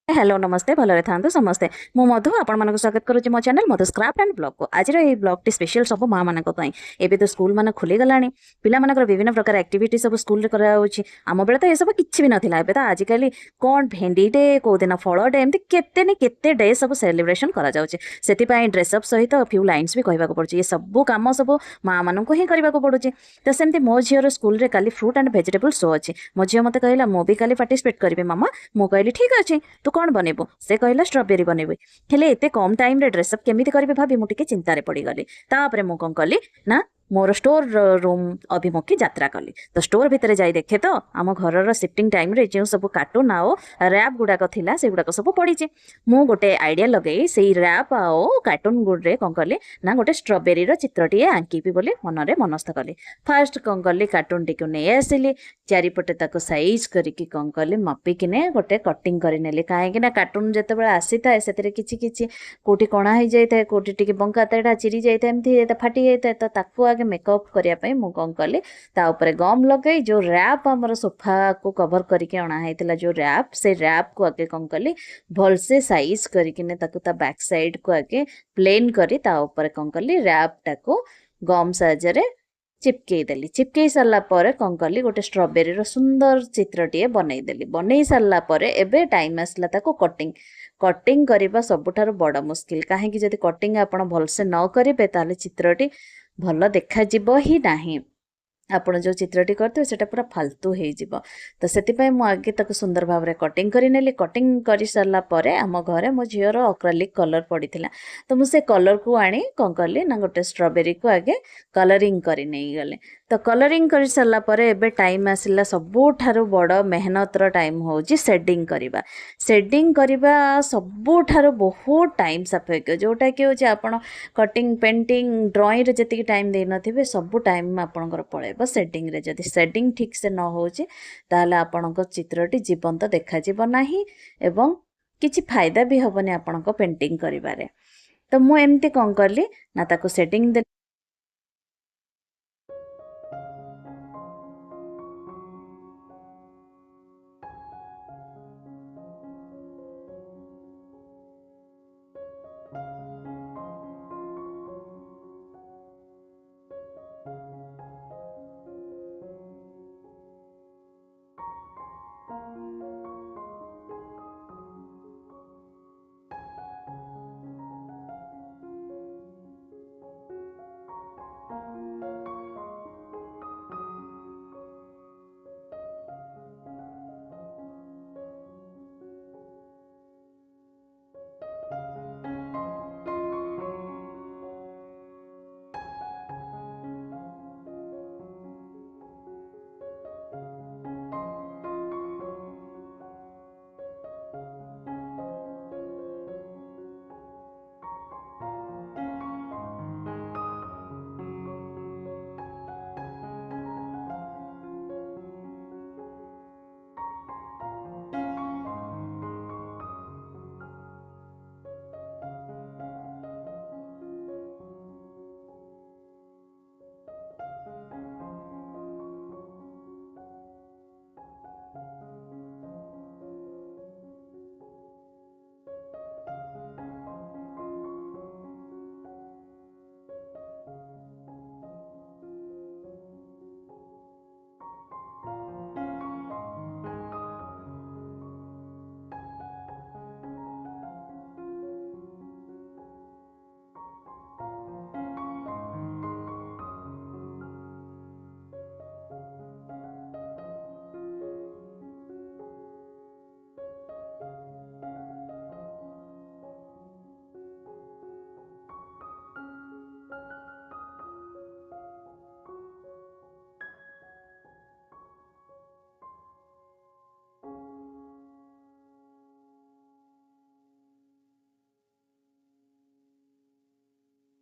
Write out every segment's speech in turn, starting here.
Hello नमस्ते भलरे थांतु समस्ते मु मधु आपण मानक स्वागत करूची मो चैनल मधु स्क्राफ्ट एंड ब्लॉग को आज रे ब्लॉग टी स्पेशल सब मां मानक पई एबे तो स्कूल मान खुली गलानी पिला मानकर विभिन्न प्रकार एक्टिविटी सब स्कूल रे करा होची आम बेले तो ए सब किछि भी नथिला एबे तो आज काली कोन भेंडी डे को दिन फल डे एमती केते डे सब सेलिब्रेशन करा जाउची सेति पई ड्रेस अप सहित फ्यू लाइंस भी कहबा को पड़ची ये सब काम सब मां मानक ही करबा को पड़ुची तो सेमती मो झियर स्कूल रे काली फ्रूट एंड वेजिटेबल शो अछि मो झियो मते कहला मो भी काली पार्टिसिपेट करबे मामा मु कहली ठीक अछि तू कौन बनैबो से कहला स्ट्रॉबेरी बनैबे हेले एते कम टाइम रे ड्रेसअप केमिति करबे भाबी मु टिके चिंतारे पड़ी गली तापरे मु कोन कली ना मोर स्टोर रूम अभिमुखी यात्रा कली तो स्टोर भितर जाई देखे तो आम घर शिफ्टिंग टाइम रे जो सब कार्टून आओ रैप गुड़ाक थिला से गुड़ाक सब पड़ी मु गोटे आइडिया लगे से रैप आओ कार्टून गुड्रे कौन कली ना गोटे स्ट्रॉबेरी चित्रटी आंकीबी बोली मनरे मनस्थ कली फास्ट कौन कली कार्टून टी नहीं आसिली चारिपटे ताको साइज करके कौन कली मपिकिने गोटे कटिंग कर नेली कहीं कार्टून जिते आसी थाए से किछि किछि कोठी कणा हो जाए कोठी टिके बंका तेढ़ा चिरी जाए एमती फाटी जाए तो ताकू आगे मेकअप करने मु कौन कली गम लगे जो रैप आमर सोफा को कवर करके अणा होता जो रैप से रैप को आगे कौन कली भलसे साइज करके बैक साइड को आगे प्लेन करी कौन कली रैप टाको गम साहाଯ୍ୟରେ चिपकई देली चिपकई सारा पर कौन कली गोटे स्ट्रॉबेरी सुंदर चित्रटीए बनई सारा पर एबे टाइम आसला ताको कटिंग कटिंग करबा सबुठार बड़ मुस्किल कहीं जदि कटिंग आपण भलसे न करेंगे ताले चित्रटी भल देखा जिवो ही नहीं आपण जो चित्रटी करते सेटा पूरा फालतू हो तो से आगे तक सुंदर भाव में कटिंग करी कटिंग कर सारा पर आम घरे मो झीर अक्रालिक कलर पड़ा तो मुझे कलर को आनी कौन कली ना गोटे स्ट्रॉबेरी को आगे कलरिंग कर नहीं गले तो कलरिंग कर सारा पर एबे टाइम आसला सबुठारु बड़ मेहनतर टाइम हो शेडिंग करवा शेडिंग करवा सबुठारु बहुत टाइम सापेक्ष जोटा कि होचे आपण कटिंग पेंटिंग ड्राइंग रे जति टाइम दे नथिबे सब टाइम आपणकर पळेबो शेडिंग रे जदि शेडिंग ठीक से न होचे ताले आपणक चित्रटी जीवंत देखा जीव नाही एवं किछि फायदा भी हबनी आपणक पेंटिंग करिवारे तो मु एमती कोन करली ना ताको शेडिंग दे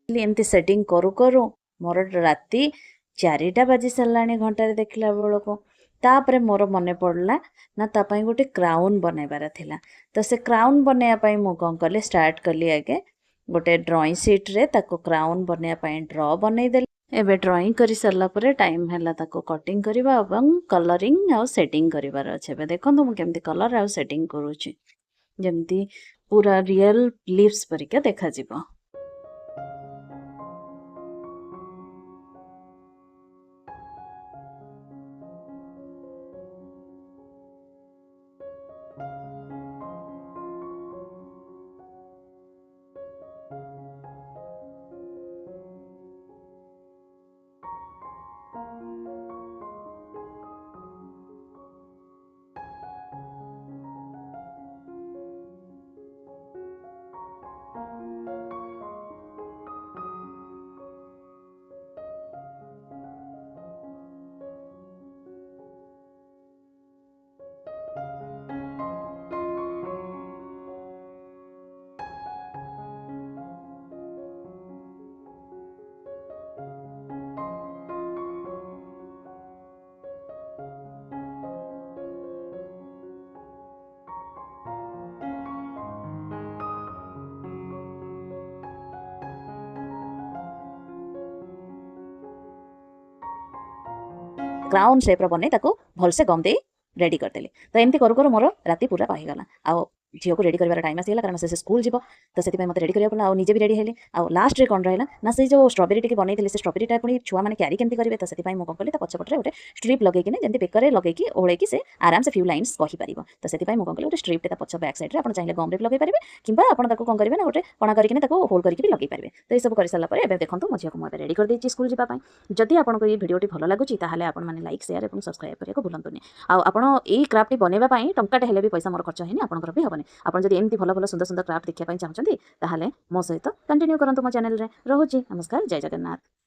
एमती सेटिंग करू करू मोर राति 4टा बाजी साराणी घंटे देखला बेलू तापर मोर मन पड़ला ना तापाई गोटे क्राउन बनैबार थिला तो से क्राउन बनैया मु कौन कली स्टार्ट कली आगे गोटे ड्रॉइंग सीट रे ताको क्राउन बनैया ड्रॉ बनईदेली एबे ड्रॉइंग करी सारा पर टाइम है ताको कटिंग करवा कलरिंग आउ सेटिंग करिवार अछि एबे देखंतु मु केमती कलर आउ सेटिंग करूची ଯେମିତି ପୁରା ରିଅଲ୍ ଲିଭ୍ସ ପରିକା ଦେଖାଯିବ। क्राउन शेप्र बनै ताको भलसे गम दे रेडी करदेली। तो एमती करू करू मोर राति पूरा पाहीगला। आउ झील को रेडी कर टाइम आसीगला कारण से स्कूल जीव तो से मत रेडी करा पड़ा निजे भी रेडी हेली। आउ लास्ट रे कौन रहा ना से जो स्ट्रॉबेरी टी बन से स्ट्रॉबेरीटा पुणी छुआ मैंने क्यारी केमती करेंगे तो से कौन कली पछपटे गोटे स्ट्रिप लगे जमी बेकर लगे ओढ़े से आराम से फ्यू लाइन्स कहीपर। तो से कौन कली गोटे स्ट्रिप पछ बैक साइड आप चाहिए गम लगे पारे कि कौन करेंगे ना गोटे कणा करके होल्ड करके लगे पारे। तो ये सब कर सारा पर देखो मो झील को मुझे रेडी कर देती स्कूल जावाई। जदि आपको ये भिडियोटी भल लगुच आपने लाइक शेयर और सब्सक्राइब करने को भूलुनी। आपड़ यही क्राफ्ट बनवाई टंकाटे हेल्ले भी पैसा मोर खर्च है आपंकर भी हेनी। आप जब एमती भल भल सुंदर सुंदर क्राफ्ट देखा चाहते मो सहित कंटिन्यू करूँ मो चैनल रे। रोचे नमस्कार, जय जगन्नाथ।